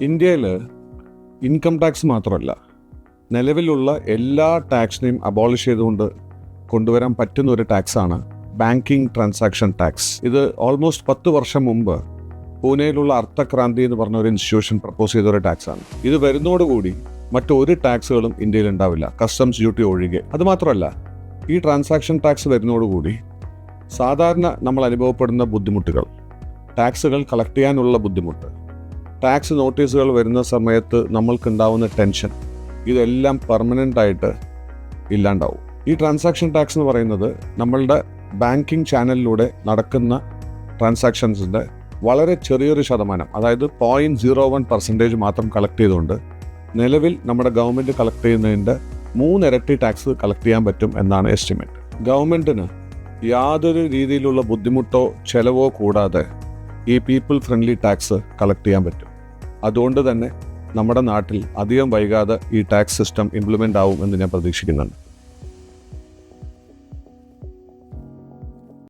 ഇന്ത്യയിൽ income tax മാത്രമല്ല, നിലവിലുള്ള എല്ലാ ടാക്സിനെയും അബോളിഷ് ചെയ്തുകൊണ്ട് കൊണ്ടുവരാൻ പറ്റുന്ന ഒരു ടാക്സാണ് ബാങ്കിങ് ട്രാൻസാക്ഷൻ ടാക്സ്. ഇത് ഓൾമോസ്റ്റ് 10 വർഷം മുമ്പ് പൂനെയിലുള്ള അർത്ഥക്രാന്തി എന്ന് പറഞ്ഞ ഒരു ഇൻസ്റ്റിറ്റ്യൂഷൻ പ്രപ്പോസ് ചെയ്ത ഒരു ടാക്സാണ്. ഇത് വരുന്നതോടുകൂടി മറ്റൊരു ടാക്സുകളും ഇന്ത്യയിൽ ഉണ്ടാവില്ല, കസ്റ്റംസ് ഡ്യൂട്ടി ഒഴികെ. അതുമാത്രമല്ല, ഈ ട്രാൻസാക്ഷൻ ടാക്സ് വരുന്നതോടുകൂടി സാധാരണ നമ്മൾ അനുഭവപ്പെടുന്ന ബുദ്ധിമുട്ടുകൾ, ടാക്സുകൾ കളക്ട് ചെയ്യാനുള്ള ബുദ്ധിമുട്ട്, ടാക്സ് നോട്ടീസുകൾ വരുന്ന സമയത്ത് നമ്മൾക്കുണ്ടാവുന്ന ടെൻഷൻ, ഇതെല്ലാം പെർമനൻ്റ് ആയിട്ട് ഇല്ലാണ്ടാവും. ഈ ട്രാൻസാക്ഷൻ ടാക്സ് എന്ന് പറയുന്നത് നമ്മളുടെ ബാങ്കിങ് ചാനലിലൂടെ നടക്കുന്ന ട്രാൻസാക്ഷൻസിൻ്റെ വളരെ ചെറിയൊരു ശതമാനം, അതായത് 0.01% മാത്രം കളക്ട് ചെയ്തുകൊണ്ട് നിലവിൽ നമ്മുടെ ഗവൺമെൻറ് കളക്ട് ചെയ്യുന്നതിൻ്റെ 3 ഇരട്ടി ടാക്സ് കളക്ട് ചെയ്യാൻ പറ്റും എന്നാണ് എസ്റ്റിമേറ്റ്. ഗവൺമെൻറ്റിന് യാതൊരു രീതിയിലുള്ള ബുദ്ധിമുട്ടോ ചെലവോ കൂടാതെ ഈ പീപ്പിൾ ഫ്രണ്ട്ലി ടാക്സ് കളക്ട് ചെയ്യാൻ പറ്റും. അതുകൊണ്ട് തന്നെ നമ്മുടെ നാട്ടിൽ അധികം വൈകാതെ ഈ ടാക്സ് സിസ്റ്റം ഇംപ്ലിമെൻ്റ് ആവും എന്ന് ഞാൻ പ്രതീക്ഷിക്കുന്നുണ്ട്.